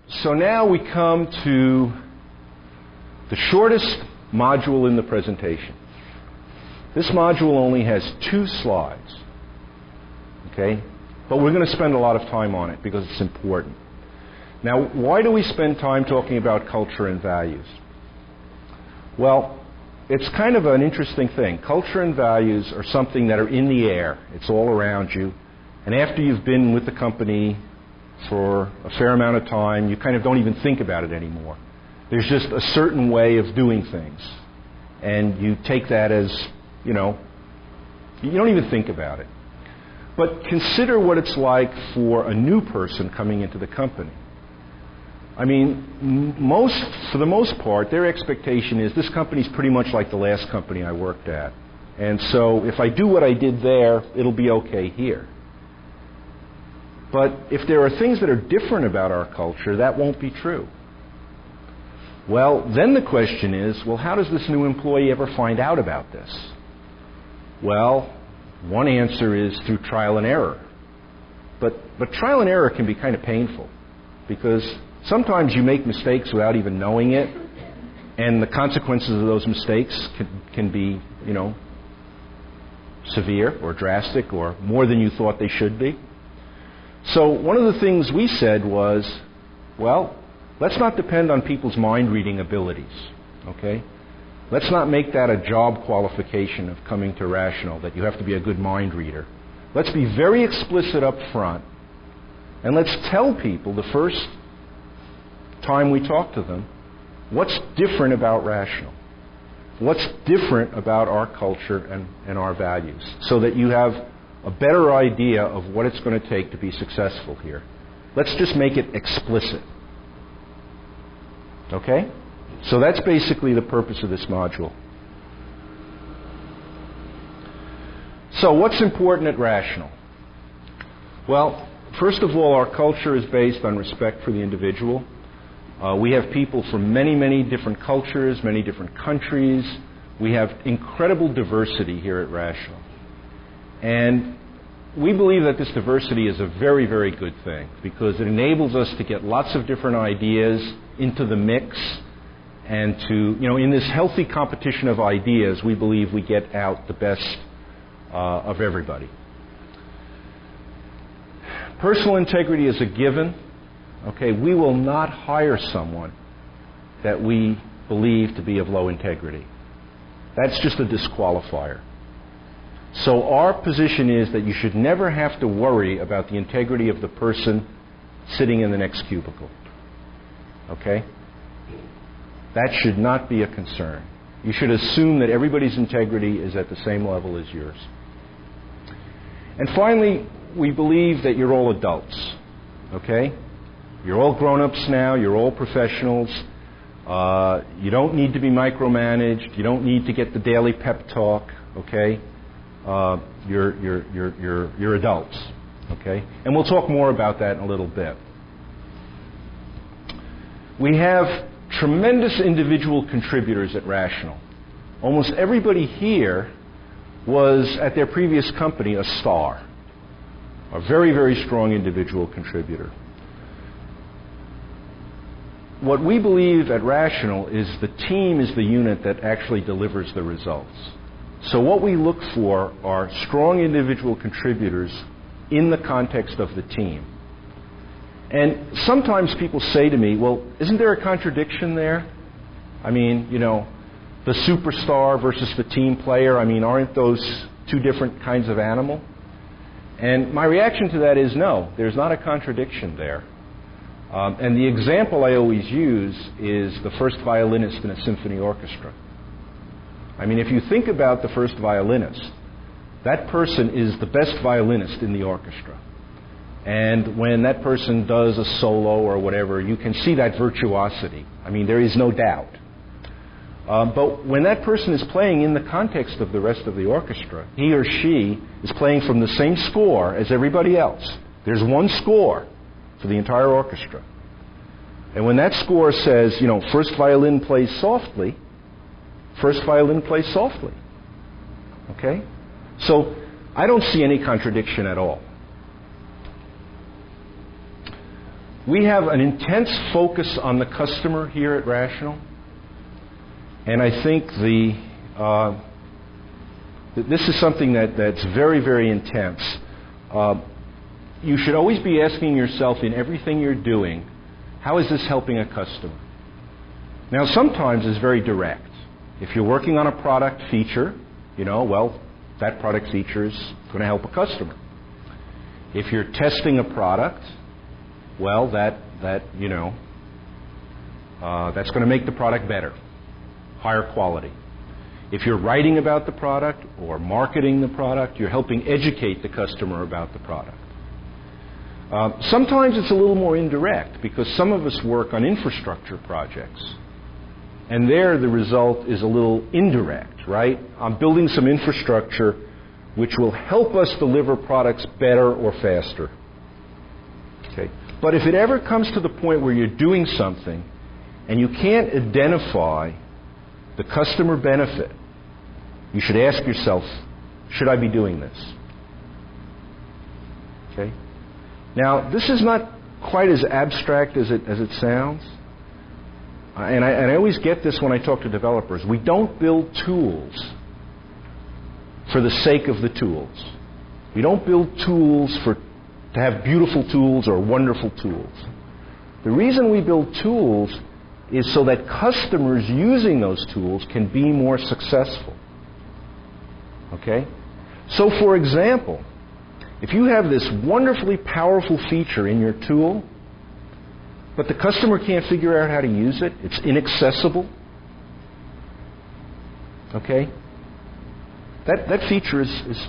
So now we come to the shortest module in the presentation. This module only has 2 slides, okay? But we're going to spend a lot of time on it because it's important. Now, why do we spend time talking about culture and values? Well, it's kind of an interesting thing. Culture and values are something that are in the air. It's all around you. And after you've been with the company for a fair amount of time, you kind of don't even think about it anymore. There's just a certain way of doing things. And you take that as, you don't even think about it. But consider what it's like for a new person coming into the company. I mean, for the most part, their expectation is this company's pretty much like the last company I worked at. And so if I do what I did there, it'll be okay here. But if there are things that are different about our culture, that won't be true. Well, then the question is, well, how does this new employee ever find out about this? Well, one answer is through trial and error. But trial and error can be kind of painful because sometimes you make mistakes without even knowing it, and the consequences of those mistakes can be, severe or drastic or more than you thought they should be. So one of the things we said was, well, let's not depend on people's mind-reading abilities, okay? Let's not make that a job qualification of coming to Rational, that you have to be a good mind reader. Let's be very explicit up front, and let's tell people the first time we talk to them what's different about Rational, what's different about our culture and our values, so that you have a better idea of what it's going to take to be successful here. Let's just make it explicit. Okay? So that's basically the purpose of this module. So what's important at Rational? Well, first of all, our culture is based on respect for the individual. We have people from many, many different cultures, many different countries. We have incredible diversity here at Rational. And we believe that this diversity is a very, very good thing because it enables us to get lots of different ideas into the mix and to, in this healthy competition of ideas, we believe we get out the best of everybody. Personal integrity is a given. Okay, we will not hire someone that we believe to be of low integrity. That's just a disqualifier. So our position is that you should never have to worry about the integrity of the person sitting in the next cubicle. Okay? That should not be a concern. You should assume that everybody's integrity is at the same level as yours. And finally, we believe that you're all adults. Okay? You're all grown-ups now. You're all professionals. You don't need to be micromanaged. You don't need to get the daily pep talk. Okay? You're adults. Okay? And we'll talk more about that in a little bit. We have tremendous individual contributors at Rational. Almost everybody here was, at their previous company, a star. A very, very strong individual contributor. What we believe at Rational is the team is the unit that actually delivers the results. So what we look for are strong individual contributors in the context of the team. And sometimes people say to me, well, isn't there a contradiction there? I mean, the superstar versus the team player, aren't those two different kinds of animal? And my reaction to that is no, there's not a contradiction there. And the example I always use is the first violinist in a symphony orchestra. If you think about the first violinist, that person is the best violinist in the orchestra. And when that person does a solo or whatever, you can see that virtuosity. There is no doubt. But when that person is playing in the context of the rest of the orchestra, he or she is playing from the same score as everybody else. There's one score for the entire orchestra. And when that score says, first violin plays softly, first violin plays softly. Okay? So I don't see any contradiction at all. We have an intense focus on the customer here at Rational, and I think this is something that's very, very intense. You should always be asking yourself in everything you're doing, how is this helping a customer? Now, sometimes it's very direct. If you're working on a product feature, well, that product feature is going to help a customer. If you're testing a product, well, that's going to make the product better, higher quality. If you're writing about the product or marketing the product, you're helping educate the customer about the product. Sometimes it's a little more indirect because some of us work on infrastructure projects. And there the result is a little indirect, right? I'm building some infrastructure which will help us deliver products better or faster. Okay. But if it ever comes to the point where you're doing something and you can't identify the customer benefit, you should ask yourself, should I be doing this? Okay? Now, this is not quite as abstract as it sounds. And I always get this when I talk to developers. We don't build tools for the sake of the tools. We don't build tools to have beautiful tools or wonderful tools. The reason we build tools is so that customers using those tools can be more successful. Okay? So, for example, if you have this wonderfully powerful feature in your tool, but the customer can't figure out how to use it, it's inaccessible, okay? That feature is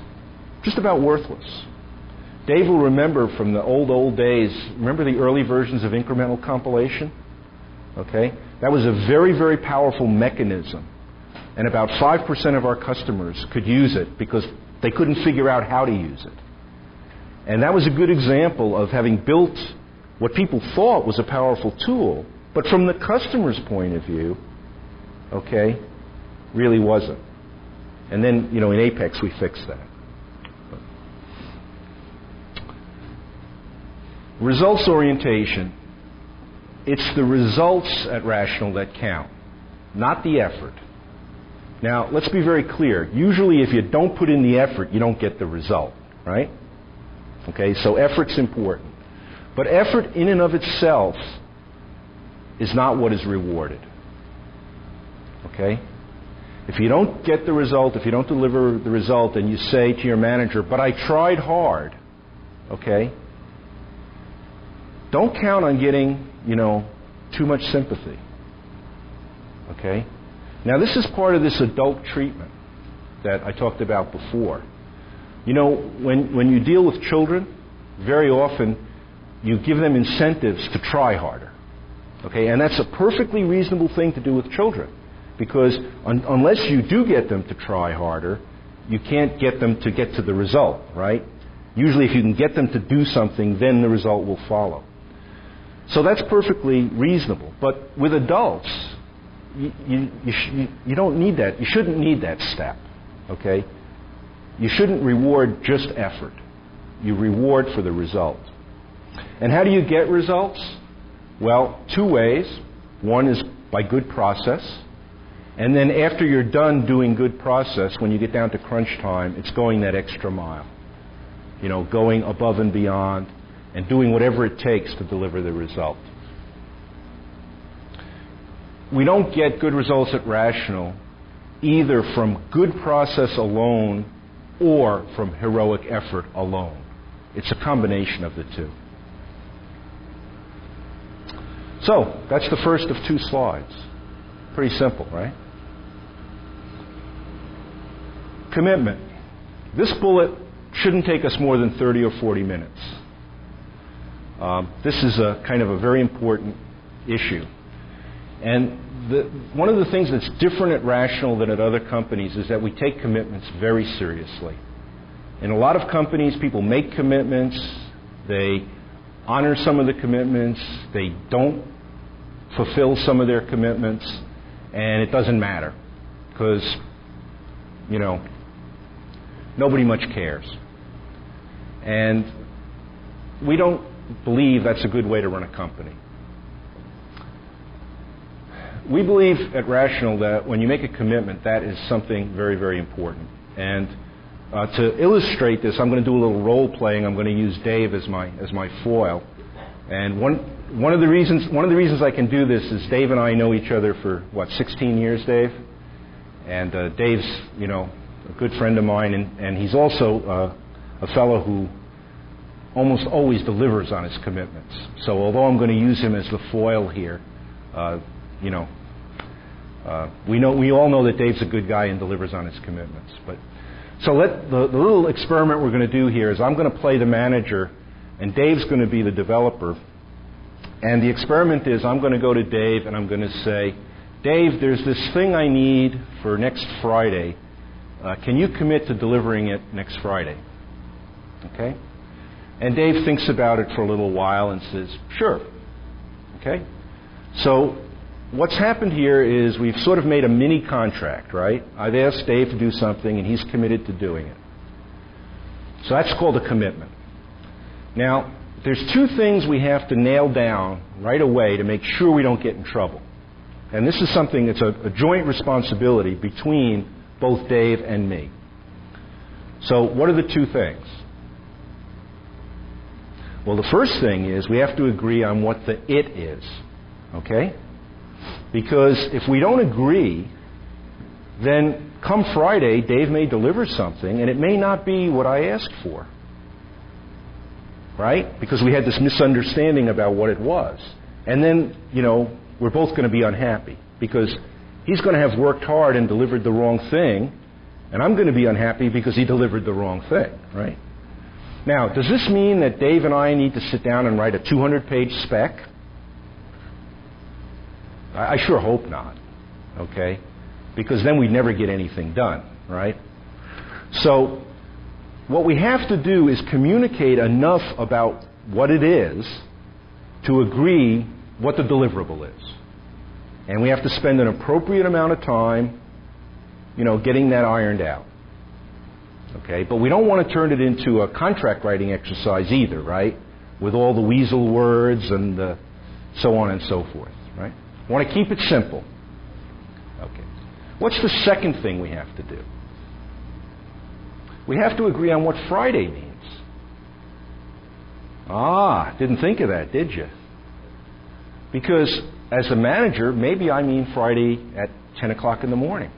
just about worthless. Dave will remember from the old days, remember the early versions of incremental compilation? Okay? That was a very, very powerful mechanism. And about 5% of our customers could use it because they couldn't figure out how to use it. And that was a good example of having built what people thought was a powerful tool, but from the customer's point of view, okay, really wasn't. And then, in Apex we fixed that. Results orientation. It's the results at Rational that count, not the effort. Now, let's be very clear. Usually if you don't put in the effort, you don't get the result, right? Okay, so effort's important. But effort in and of itself is not what is rewarded. Okay? If you don't get the result, if you don't deliver the result, and you say to your manager, but I tried hard, okay? Don't count on getting, too much sympathy. Okay? Now, this is part of this adult treatment that I talked about before. When you deal with children, very often you give them incentives to try harder. Okay? And that's a perfectly reasonable thing to do with children. Because unless you do get them to try harder, you can't get them to get to the result, right? Usually if you can get them to do something, then the result will follow. So that's perfectly reasonable. But with adults, you don't need that. You shouldn't need that step. Okay? You shouldn't reward just effort. You reward for the result. And how do you get results? Well, two ways. One is by good process. And then after you're done doing good process, when you get down to crunch time, it's going that extra mile. Going above and beyond and doing whatever it takes to deliver the result. We don't get good results at Rational either from good process alone or from heroic effort alone. It's a combination of the two. So, that's the first of two slides. Pretty simple, right? Commitment. This bullet shouldn't take us more than 30 or 40 minutes. This is a kind of a very important issue. And one of the things that's different at Rational than at other companies is that we take commitments very seriously. In a lot of companies, people make commitments, they honor some of the commitments, they don't fulfill some of their commitments, and it doesn't matter because, nobody much cares. And we don't believe that's a good way to run a company. We believe at Rational that when you make a commitment, that is something very, very important. And to illustrate this, I'm going to do a little role playing. I'm going to use Dave as my foil. And one of the reasons I can do this is Dave and I know each other for 16 years, Dave. And Dave's a good friend of mine, and he's also a fellow who almost always delivers on his commitments. So although I'm going to use him as the foil here, we all know that Dave's a good guy and delivers on his commitments. But so the little experiment we're going to do here is I'm going to play the manager, and Dave's going to be the developer. And the experiment is I'm going to go to Dave and I'm going to say, Dave, there's this thing I need for next Friday. Can you commit to delivering it next Friday? Okay? And Dave thinks about it for a little while and says, sure. Okay? So what's happened here is we've sort of made a mini contract, right? I've asked Dave to do something and he's committed to doing it. So that's called a commitment. Now, there's two things we have to nail down right away to make sure we don't get in trouble. And this is something that's a joint responsibility between both Dave and me. So what are the two things? Well, the first thing is we have to agree on what the it is. Okay? Because if we don't agree, then come Friday, Dave may deliver something, and it may not be what I asked for. Right? Because we had this misunderstanding about what it was. And then, we're both going to be unhappy because he's going to have worked hard and delivered the wrong thing, and I'm going to be unhappy because he delivered the wrong thing, right? Now, does this mean that Dave and I need to sit down and write a 200-page spec? I sure hope not, okay? Because then we'd never get anything done, right? So what we have to do is communicate enough about what it is to agree what the deliverable is. And we have to spend an appropriate amount of time, getting that ironed out. Okay? But we don't want to turn it into a contract writing exercise either, right? With all the weasel words and so on and so forth, right? We want to keep it simple. Okay. What's the second thing we have to do? We have to agree on what Friday means. Didn't think of that, did you? Because as a manager, maybe I mean Friday at 10 o'clock in the morning.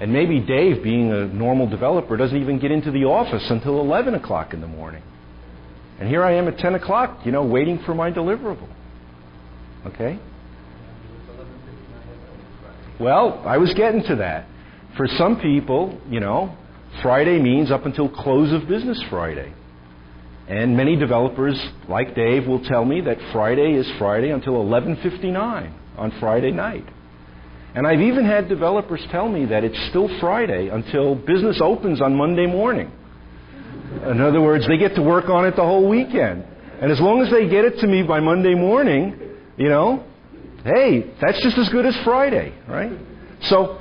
And maybe Dave, being a normal developer, doesn't even get into the office until 11 o'clock in the morning. And here I am at 10 o'clock, waiting for my deliverable. Okay? Well, I was getting to that. For some people, Friday means up until close of business Friday. And many developers, like Dave, will tell me that Friday is Friday until 11:59 on Friday night. And I've even had developers tell me that it's still Friday until business opens on Monday morning. In other words, they get to work on it the whole weekend. And as long as they get it to me by Monday morning, hey, that's just as good as Friday, right? So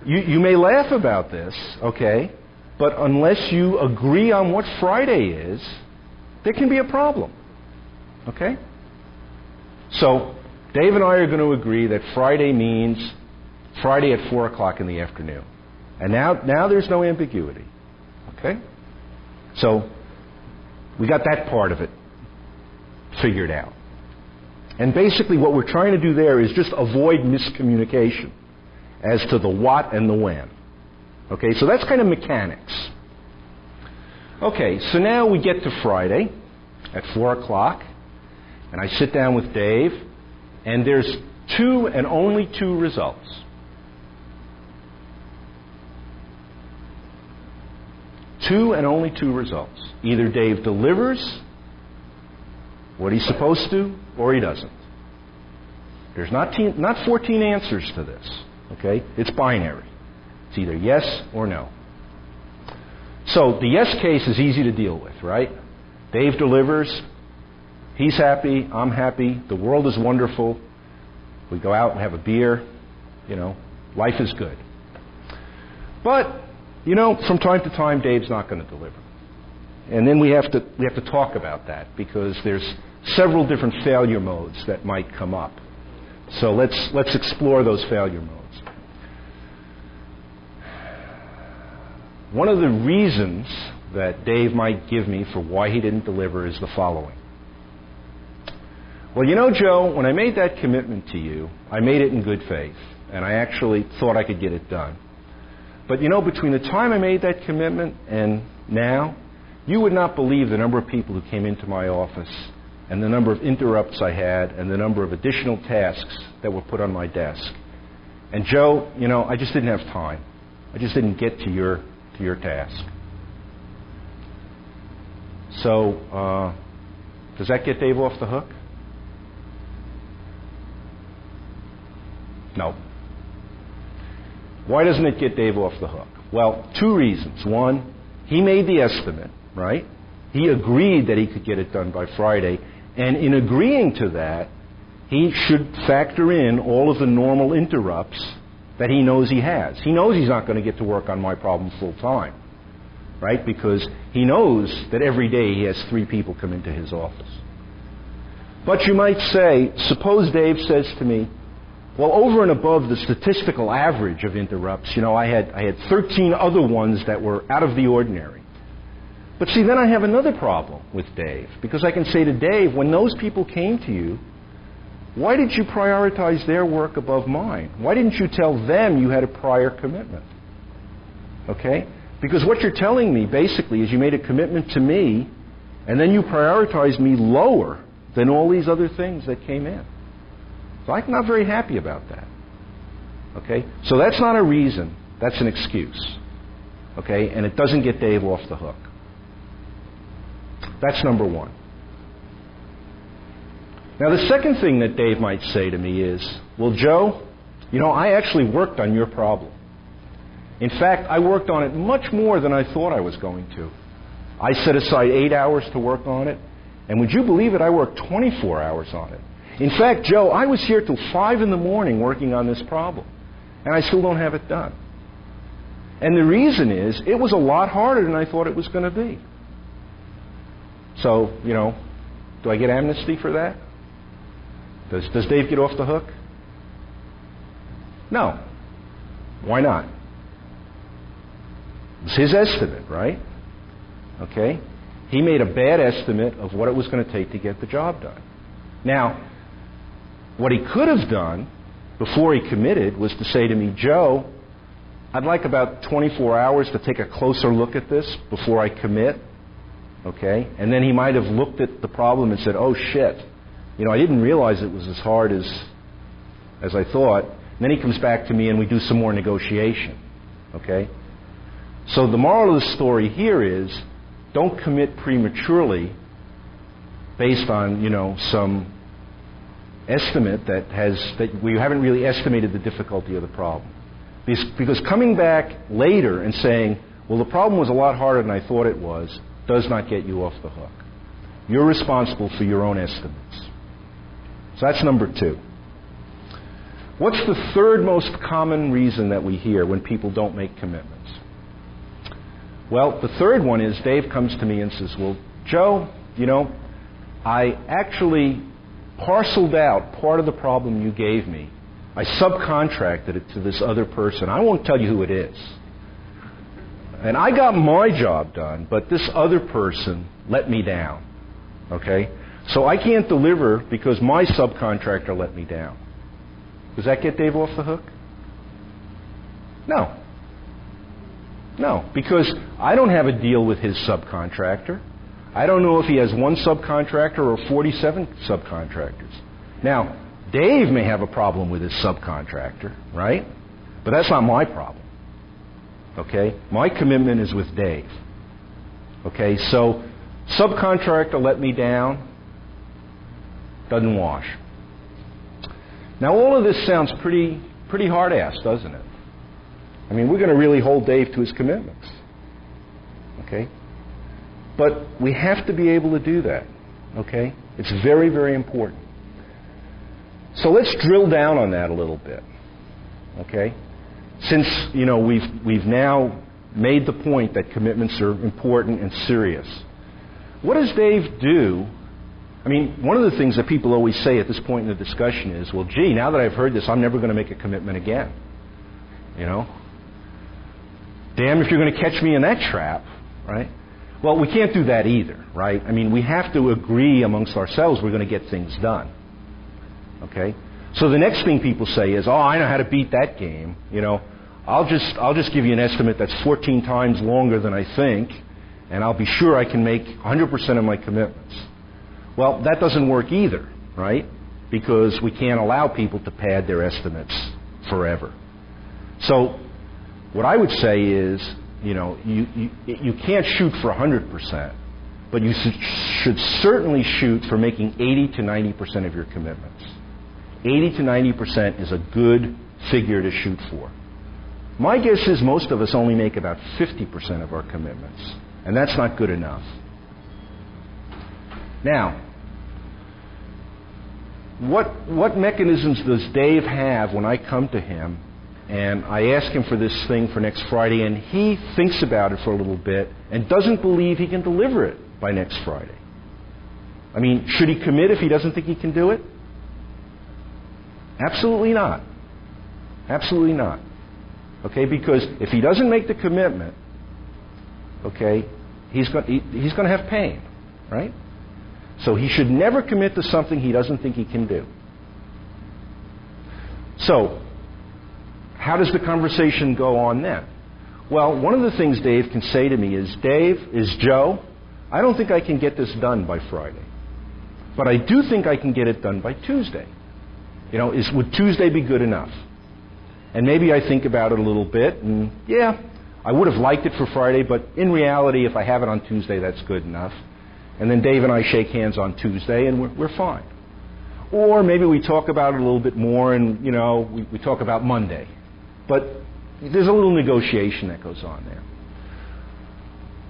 you may laugh about this, okay? But unless you agree on what Friday is, there can be a problem. Okay? So, Dave and I are going to agree that Friday means Friday at 4 o'clock in the afternoon. And now there's no ambiguity. Okay? So, we got that part of it figured out. And basically what we're trying to do there is just avoid miscommunication as to the what and the when. Okay, so that's kind of mechanics. Okay, so now we get to Friday at 4 o'clock, and I sit down with Dave, and there's two and only two results. Two and only two results. Either Dave delivers what he's supposed to, or he doesn't. There's not 14 answers to this. Okay? It's binary. It's either yes or no. So the yes case is easy to deal with, right? Dave delivers. He's happy. I'm happy. The world is wonderful. We go out and have a beer. Life is good. But, from time to time, Dave's not going to deliver. And then we have to talk about that because there's several different failure modes that might come up. So let's explore those failure modes. One of the reasons that Dave might give me for why he didn't deliver is the following. Well, you know, Joe, when I made that commitment to you, I made it in good faith, and I actually thought I could get it done. But you know, between the time I made that commitment and now, you would not believe the number of people who came into my office and the number of interrupts I had and the number of additional tasks that were put on my desk. And Joe, you know, I just didn't have time. I just didn't get to your task. So, does that get Dave off the hook? No. Why doesn't it get Dave off the hook? Well, two reasons. One, he made the estimate, right? He agreed that he could get it done by Friday, and in agreeing to that, he should factor in all of the normal interrupts that he knows he has. He knows he's not going to get to work on my problem full time, right? Because he knows that every day he has 3 people come into his office. But you might say, suppose Dave says to me, well, over and above the statistical average of interrupts, you know, I had 13 other ones that were out of the ordinary. But see, then I have another problem with Dave, because I can say to Dave, when those people came to you, why did you prioritize their work above mine? Why didn't you tell them you had a prior commitment? Okay? Because what you're telling me, basically, is you made a commitment to me, and then you prioritized me lower than all these other things that came in. So I'm not very happy about that. Okay? So that's not a reason. That's an excuse. Okay? And it doesn't get Dave off the hook. That's number one. Now, the second thing that Dave might say to me is, well, Joe, you know, I actually worked on your problem. In fact, I worked on it much more than I thought I was going to. I set aside 8 hours to work on it, and would you believe it, I worked 24 hours on it. In fact, Joe, I was here till 5 in the morning working on this problem, and I still don't have it done. And the reason is, it was a lot harder than I thought it was going to be. So, you know, do I get amnesty for that? Does Dave get off the hook? No. Why not? It's his estimate, right? Okay? He made a bad estimate of what it was going to take to get the job done. Now, what he could have done before he committed was to say to me, Joe, I'd like about 24 hours to take a closer look at this before I commit. Okay? And then he might have looked at the problem and said, oh, shit. You know, I didn't realize it was as hard as I thought. And then he comes back to me and we do some more negotiation. Okay? So the moral of the story here is, don't commit prematurely based on, you know, some estimate that we haven't really estimated the difficulty of the problem. Because coming back later and saying, well, the problem was a lot harder than I thought it was, does not get you off the hook. You're responsible for your own estimates. So that's number 2. What's the third most common reason that we hear when people don't make commitments? Well, the third one is Dave comes to me and says, well, Joe, you know, I actually parceled out part of the problem you gave me. I subcontracted it to this other person. I won't tell you who it is. And I got my job done, but this other person let me down. Okay? So I can't deliver because my subcontractor let me down. Does that get Dave off the hook? No. No, because I don't have a deal with his subcontractor. I don't know if he has one subcontractor or 47 subcontractors. Now, Dave may have a problem with his subcontractor, right? But that's not my problem. Okay? My commitment is with Dave. Okay? So, subcontractor let me down. Doesn't wash. Now, all of this sounds pretty hard-assed, doesn't it? I mean, we're going to really hold Dave to his commitments. Okay? But we have to be able to do that. Okay? It's very, very important. So let's drill down on that a little bit. Okay? Since, you know, we've now made the point that commitments are important and serious. what does Dave do? I mean, one of the things that people always say at this point in the discussion is, well, gee, now that I've heard this, I'm never going to make a commitment again. You know? Damn if you're going to catch me in that trap, right? Well, we can't do that either, right? I mean, we have to agree amongst ourselves we're going to get things done. Okay? So the next thing people say is, oh, I know how to beat that game. You know, I'll just give you an estimate that's 14 times longer than I think, and I'll be sure I can make 100% of my commitments. Well, that doesn't work either, right? Because we can't allow people to pad their estimates forever. So what I would say is, you know, you can't shoot for 100%, but you should certainly shoot for making 80 to 90% of your commitments. 80 to 90% is a good figure to shoot for. My guess is most of us only make about 50% of our commitments, and that's not good enough. Now, what mechanisms does Dave have when I come to him and I ask him for this thing for next Friday, and he thinks about it for a little bit and doesn't believe he can deliver it by next Friday? I mean, should he commit if he doesn't think he can do it? Absolutely not. Absolutely not. Okay, because if he doesn't make the commitment, okay, he's going to have pain, right? So he should never commit to something he doesn't think he can do. So, how does the conversation go on then? Well, one of the things Dave can say to me is, Joe, I don't think I can get this done by Friday. But I do think I can get it done by Tuesday. You know, would Tuesday be good enough? And maybe I think about it a little bit, and yeah, I would have liked it for Friday, but in reality, if I have it on Tuesday, that's good enough. And then Dave and I shake hands on Tuesday, and we're fine. Or maybe we talk about it a little bit more, and, you know, we talk about Monday. But there's a little negotiation that goes on there.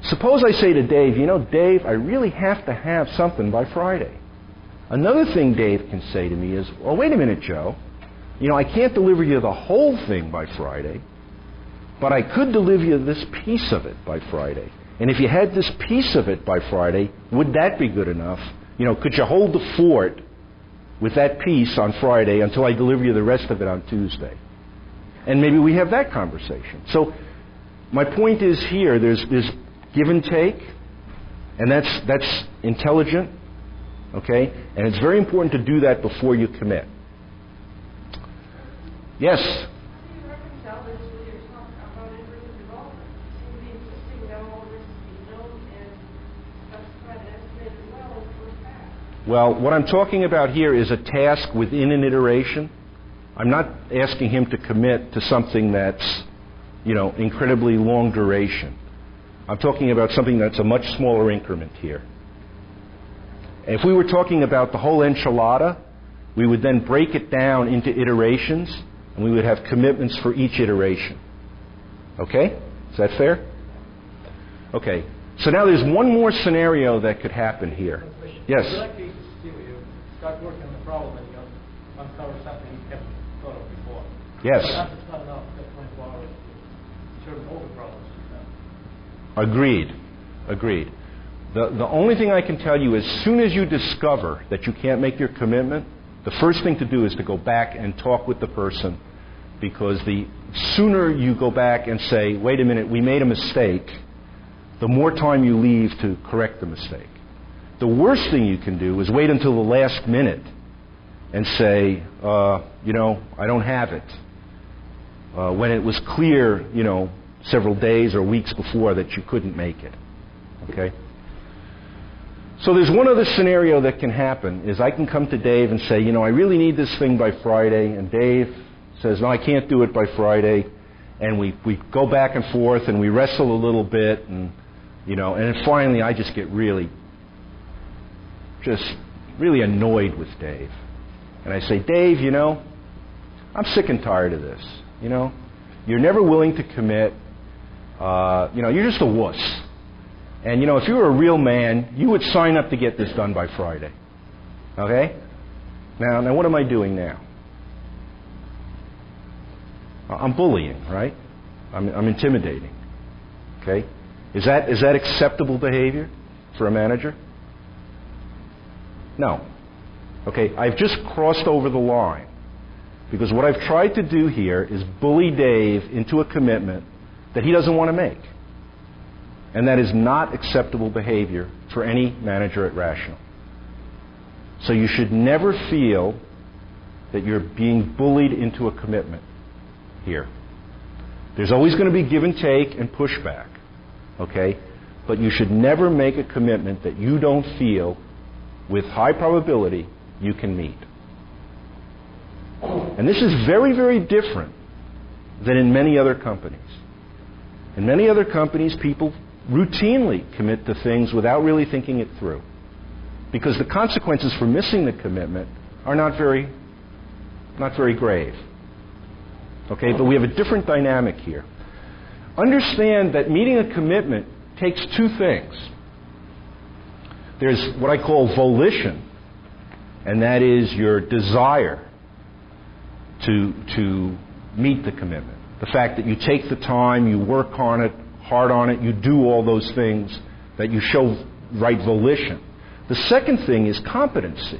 Suppose I say to Dave, you know, Dave, I really have to have something by Friday. Another thing Dave can say to me is, well, wait a minute, Joe. You know, I can't deliver you the whole thing by Friday, but I could deliver you this piece of it by Friday. And if you had this piece of it by Friday, would that be good enough? You know, could you hold the fort with that piece on Friday until I deliver you the rest of it on Tuesday? And maybe we have that conversation. So my point is here, there's give and take, and that's intelligent, okay? And it's very important to do that before you commit. Yes? How do you reconcile this with your talk about integrated development? You seem to be insisting that all this be known and specified and estimated well in the first pass. Well, what I'm talking about here is a task within an iteration. I'm not asking him to commit to something that's, you know, incredibly long duration. I'm talking about something that's a much smaller increment here. If we were talking about the whole enchilada, we would then break it down into iterations, and we would have commitments for each iteration. Okay? Is that fair? Okay. So now there's one more scenario that could happen here. Yes? In that case, you start working on the problem and you uncover something you haven't thought of before. Yes. Perhaps it's not enough to 24 hours to turn over problems. Agreed. Agreed. The only thing I can tell you is, as soon as you discover that you can't make your commitment, the first thing to do is to go back and talk with the person, because the sooner you go back and say, wait a minute, we made a mistake, the more time you leave to correct the mistake. The worst thing you can do is wait until the last minute and say, you know, I don't have it. When it was clear, you know, several days or weeks before that you couldn't make it. Okay? So there's one other scenario that can happen, is I can come to Dave and say, you know, I really need this thing by Friday, and Dave says, no, I can't do it by Friday, and we go back and forth, and we wrestle a little bit, and, you know, and then finally I just get really annoyed with Dave. And I say, Dave, you know, I'm sick and tired of this, you know. You're never willing to commit. You know, you're just a wuss. And, you know, if you were a real man, you would sign up to get this done by Friday. Okay? Now what am I doing now? I'm bullying, right? I'm intimidating. Okay? Is that acceptable behavior? for a manager? No. Okay, I've just crossed over the line. Because what I've tried to do here is bully Dave into a commitment that he doesn't want to make. And that is not acceptable behavior for any manager at Rational. So you should never feel that you're being bullied into a commitment here. There's always going to be give and take and pushback. Okay? But you should never make a commitment that you don't feel, with high probability, you can meet. And this is very, very different than in many other companies. In many other companies, people routinely commit to things without really thinking it through, because the consequences for missing the commitment are not very grave. Okay, but we have a different dynamic here. Understand that meeting a commitment takes two things. There's what I call volition, and that is your desire to meet the commitment. The fact that you take the time, you work hard on it, you do all those things, that you show right volition. The second thing is competency.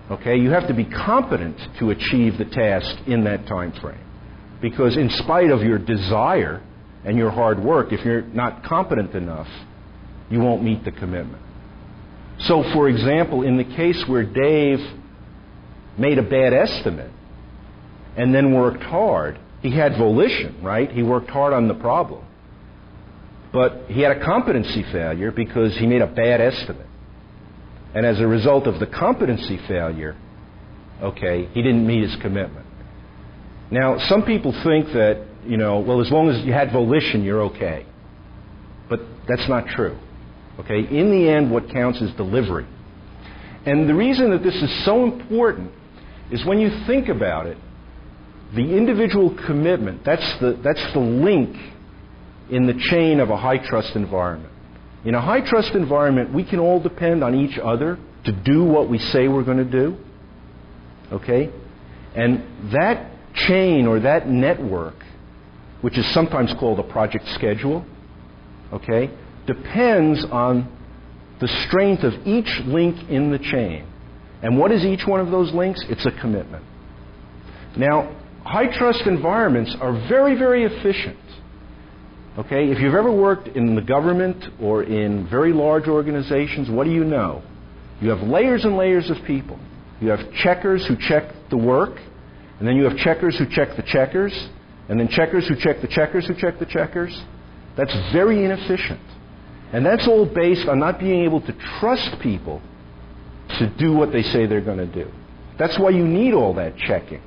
Okay, you have to be competent to achieve the task in that time frame. Because in spite of your desire and your hard work, if you're not competent enough, you won't meet the commitment. So, for example, in the case where Dave made a bad estimate and then worked hard, he had volition, right? He worked hard on the problem. But he had a competency failure because he made a bad estimate. And as a result of the competency failure, okay, he didn't meet his commitment. Now, some people think that, well, as long as you had volition, you're okay. But that's not true. Okay? In the end, what counts is delivery. And the reason that this is so important is when you think about it, the individual commitment, that's the link in the chain of a high-trust environment. In a high-trust environment, we can all depend on each other to do what we say we're going to do. Okay? And that chain or that network, which is sometimes called a project schedule, okay, depends on the strength of each link in the chain. And what is each one of those links? It's a commitment. Now, high-trust environments are very, very efficient. Okay, if you've ever worked in the government or in very large organizations, what do you know? You have layers and layers of people. You have checkers who check the work, and then you have checkers who check the checkers, and then checkers who check the checkers who check the checkers. That's very inefficient. And that's all based on not being able to trust people to do what they say they're going to do. That's why you need all that checking.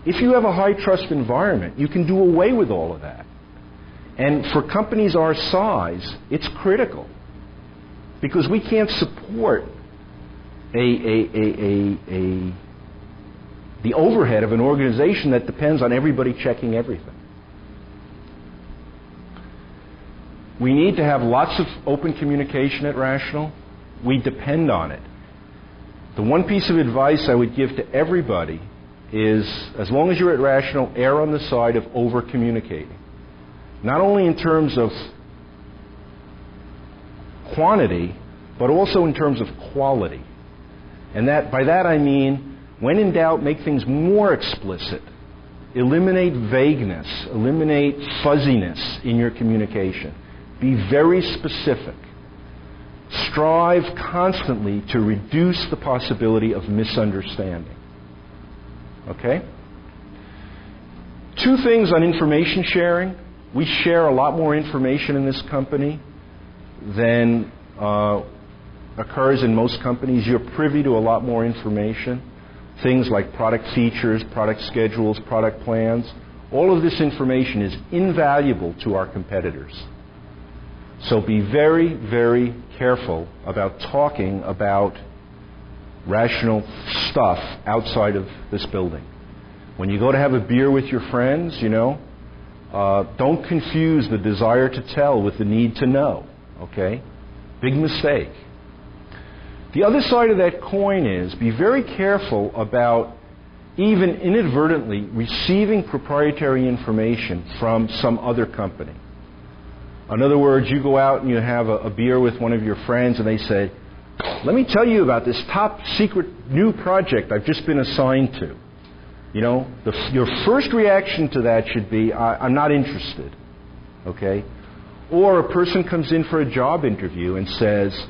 If you have a high-trust environment, you can do away with all of that. And for companies our size, it's critical. Because we can't support the overhead of an organization that depends on everybody checking everything. We need to have lots of open communication at Rational. We depend on it. The one piece of advice I would give to everybody is, as long as you're at Rational, err on the side of over-communicating. Not only in terms of quantity, but also in terms of quality. And by that I mean, when in doubt, make things more explicit. Eliminate vagueness. Eliminate fuzziness in your communication. Be very specific. Strive constantly to reduce the possibility of misunderstanding. Okay? Two things on information sharing. We share a lot more information in this company than occurs in most companies. You're privy to a lot more information. Things like product features, product schedules, product plans. All of this information is invaluable to our competitors. So be very, very careful about talking about Rational stuff outside of this building. When you go to have a beer with your friends, don't confuse the desire to tell with the need to know. Okay? Big mistake. The other side of that coin is be very careful about even inadvertently receiving proprietary information from some other company. In other words, you go out and you have a beer with one of your friends and they say, let me tell you about this top secret new project I've just been assigned to. You know, your first reaction to that should be, I'm not interested. Okay? Or a person comes in for a job interview and says,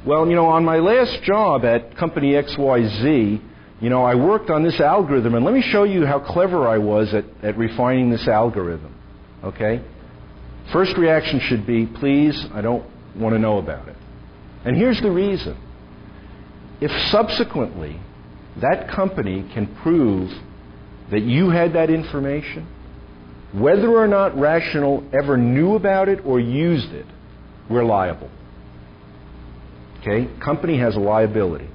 well, you know, on my last job at company XYZ, you know, I worked on this algorithm, and let me show you how clever I was at refining this algorithm. Okay? First reaction should be, please, I don't want to know about it. And here's the reason. If subsequently that company can prove that you had that information, whether or not Rational ever knew about it or used it, we're liable. Okay? Company has a liability.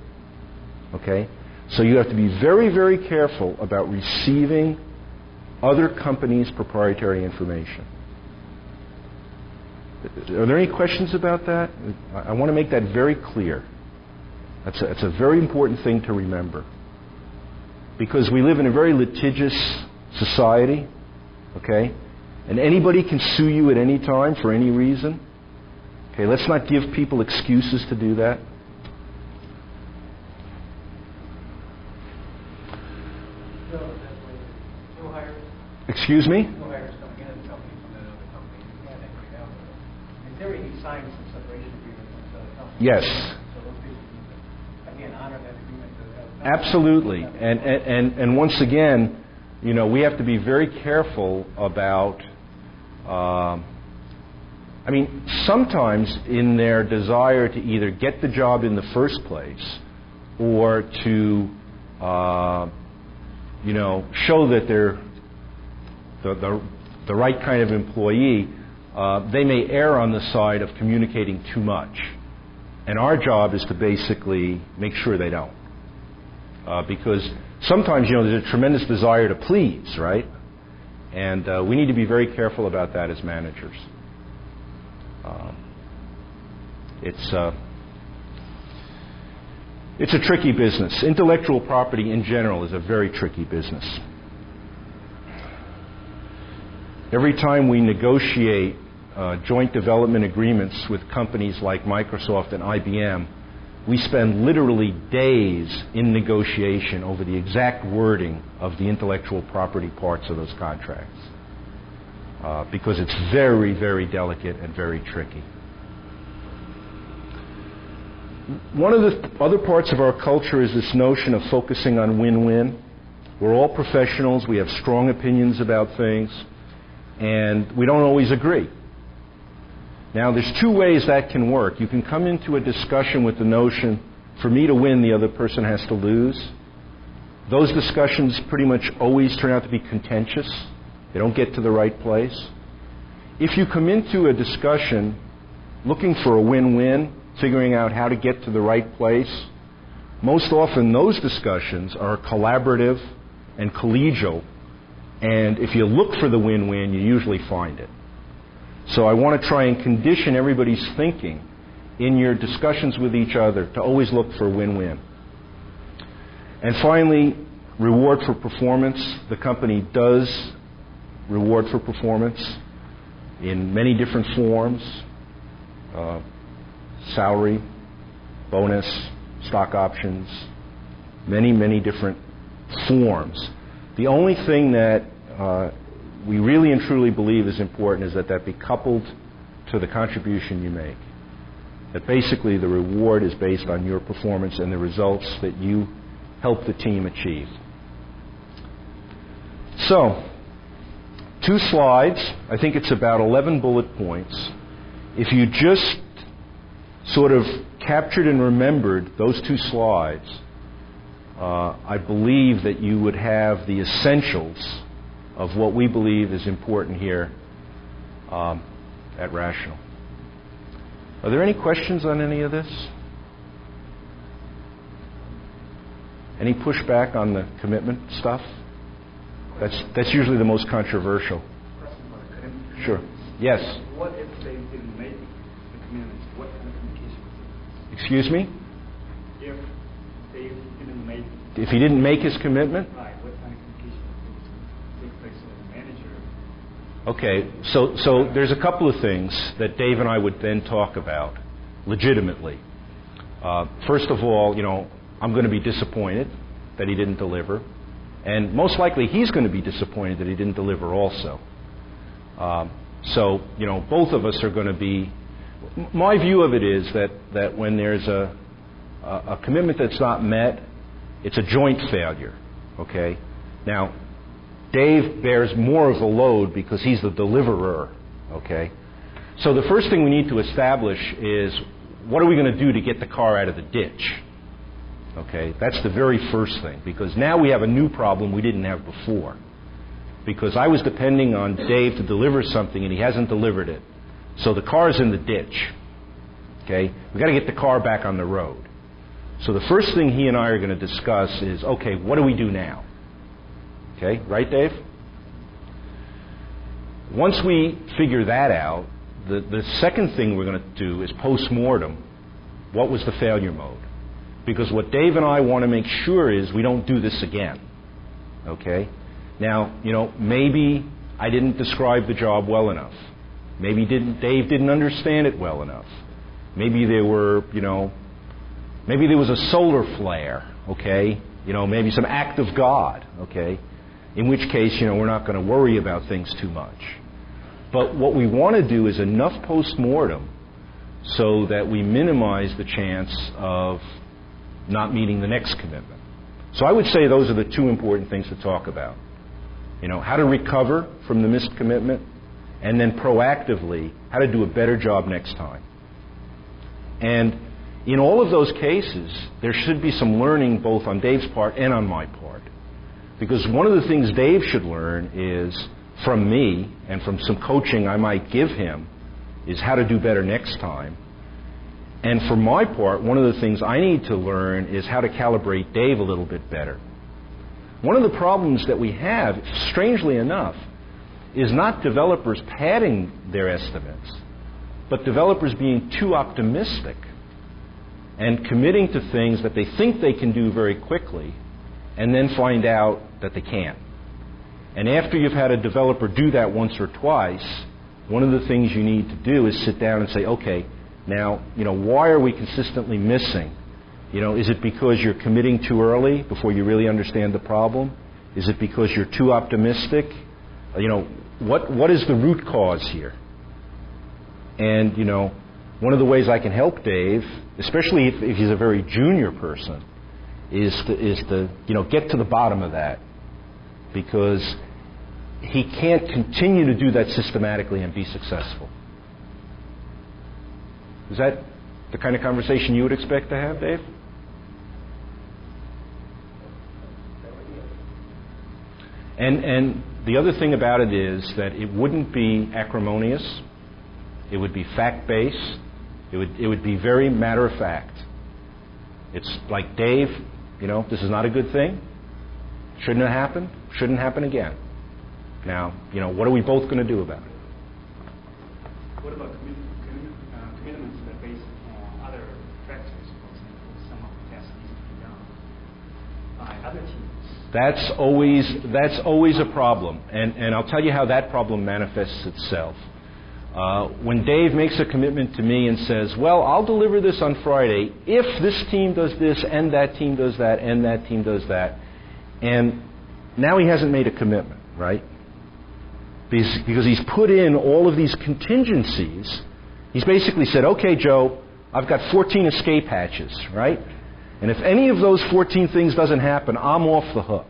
Okay? So you have to be very, very careful about receiving other companies' proprietary information. Are there any questions about that? I want to make that very clear. That's a very important thing to remember. Because we live in a very litigious society, okay? And anybody can sue you at any time for any reason. Okay, let's not give people excuses to do that. No hires. Excuse me? No hires coming in the company from another company. You can't actually have that. In theory, he signed some separation agreement with the other company. Yes. So those people need to, again, honor that agreement. Absolutely. And once again, you know, we have to be very careful about, I mean, sometimes in their desire to either get the job in the first place or to, you know, show that they're the right kind of employee, they may err on the side of communicating too much. And our job is to basically make sure they don't. Because sometimes, you know, there's a tremendous desire to please, right? And we need to be very careful about that as managers. It's a tricky business. Intellectual property in general is a very tricky business. Every time we negotiate joint development agreements with companies like Microsoft and IBM, we spend literally days in negotiation over the exact wording of the intellectual property parts of those contracts. Because it's very, very delicate and very tricky. One of the other parts of our culture is this notion of focusing on win-win. We're all professionals. We have strong opinions about things. And we don't always agree. Now, there's two ways that can work. You can come into a discussion with the notion, for me to win, the other person has to lose. Those discussions pretty much always turn out to be contentious. They don't get to the right place. If you come into a discussion looking for a win-win, figuring out how to get to the right place, most often those discussions are collaborative and collegial. And if you look for the win-win, you usually find it. So I want to try and condition everybody's thinking in your discussions with each other to always look for win-win. And finally, reward for performance. The company does reward for performance in many different forms. Salary, bonus, stock options, many, many different forms. The only thing that we really and truly believe is important is that be coupled to the contribution you make. That basically the reward is based on your performance and the results that you help the team achieve. So, 2 slides. I think it's about 11 bullet points. If you just sort of captured and remembered those 2 slides, I believe that you would have the essentials of what we believe is important here at Rational. Are there any questions on any of this? Any pushback on the commitment stuff? That's usually the most controversial. Sure. Yes. What if they didn't make the commitment? What kind of communication was it? Excuse me? If they didn't make... If he didn't make his commitment? Right. What kind of communication would take place with the manager Okay, so there's a couple of things that Dave and I would then talk about legitimately. First of all, I'm going to be disappointed that he didn't deliver. And most likely he's going to be disappointed that he didn't deliver also. So, both of us are going to be... My view of it is that when there's a commitment that's not met, it's a joint failure, okay? Now, Dave bears more of the load because he's the deliverer, okay? So the first thing we need to establish is, what are we going to do to get the car out of the ditch? Okay, that's the very first thing, because now we have a new problem we didn't have before. Because I was depending on Dave to deliver something and he hasn't delivered it. So the car's in the ditch. Okay, we've got to get the car back on the road. So the first thing he and I are going to discuss is, okay, what do we do now? Okay, right, Dave? Once we figure that out, the second thing we're going to do is post-mortem. What was the failure mode? Because what Dave and I want to make sure is we don't do this again. Okay? Now, maybe I didn't describe the job well enough. Maybe Dave didn't understand it well enough. Maybe there was a solar flare, okay? Maybe some act of God, okay? In which case, we're not going to worry about things too much. But what we want to do is enough post-mortem so that we minimize the chance of not meeting the next commitment. So I would say those are the two important things to talk about. How to recover from the missed commitment, and then proactively, how to do a better job next time. And in all of those cases, there should be some learning both on Dave's part and on my part. Because one of the things Dave should learn is, from me, and from some coaching I might give him, is how to do better next time. And for my part, one of the things I need to learn is how to calibrate Dave a little bit better. One of the problems that we have, strangely enough, is not developers padding their estimates, but developers being too optimistic and committing to things that they think they can do very quickly and then find out that they can't. And after you've had a developer do that once or twice, one of the things you need to do is sit down and say, okay, now, why are we consistently missing? Is it because you're committing too early before you really understand the problem? Is it because you're too optimistic? What is the root cause here? And, one of the ways I can help Dave, especially if he's a very junior person, is to get to the bottom of that. Because he can't continue to do that systematically and be successful. Is that the kind of conversation you would expect to have, Dave? And the other thing about it is that it wouldn't be acrimonious. It would be fact-based. It would be very matter-of-fact. It's like, Dave, this is not a good thing. Shouldn't have happened. Shouldn't happen again. Now, what are we both going to do about it? What about commitments that are based on other factors? For example, some of the tests need to be done by other teams. That's always a problem. And I'll tell you how that problem manifests itself. When Dave makes a commitment to me and says, well, I'll deliver this on Friday if this team does this and that team does that and that team does that. And now he hasn't made a commitment, right? Because he's put in all of these contingencies. He's basically said, okay, Joe, I've got 14 escape hatches, right? And if any of those 14 things doesn't happen, I'm off the hook.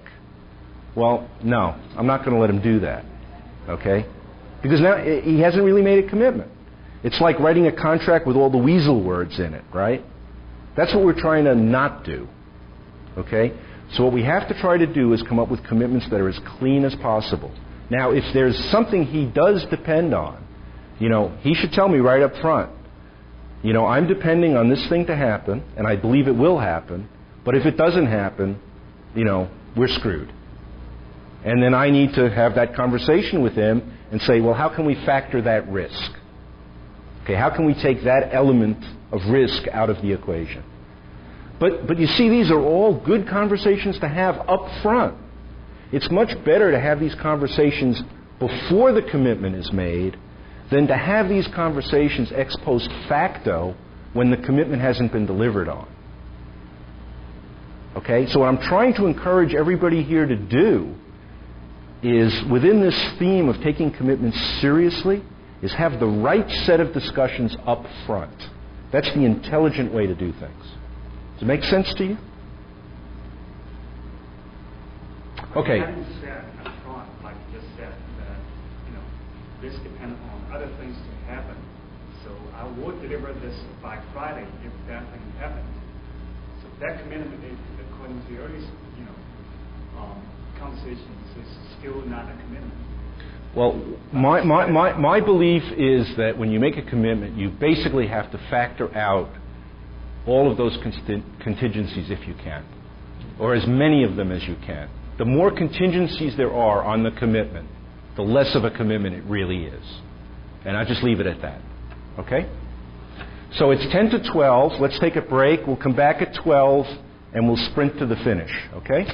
Well, no, I'm not going to let him do that, okay? Because now he hasn't really made a commitment. It's like writing a contract with all the weasel words in it, right? That's what we're trying to not do, okay? So what we have to try to do is come up with commitments that are as clean as possible. Now, if there's something he does depend on, he should tell me right up front, I'm depending on this thing to happen, and I believe it will happen, but if it doesn't happen, we're screwed. And then I need to have that conversation with him and say, well, how can we factor that risk? Okay, how can we take that element of risk out of the equation? But you see, these are all good conversations to have up front. It's much better to have these conversations before the commitment is made than to have these conversations ex post facto when the commitment hasn't been delivered on. Okay? So what I'm trying to encourage everybody here to do is, within this theme of taking commitments seriously, is have the right set of discussions up front. That's the intelligent way to do things. Does it make sense to you? Okay. Having said up front, like you just said, that this depends on other things to happen. So I would deliver this by Friday if that thing happened. So that commitment, according to the earliest, conversations, is still not a commitment. Well, my belief is that when you make a commitment, you basically have to factor out all of those contingencies if you can, or as many of them as you can. The more contingencies there are on the commitment, the less of a commitment it really is. And I just leave it at that. Okay? So it's 10 to 12. Let's take a break. We'll come back at 12, and we'll sprint to the finish. Okay?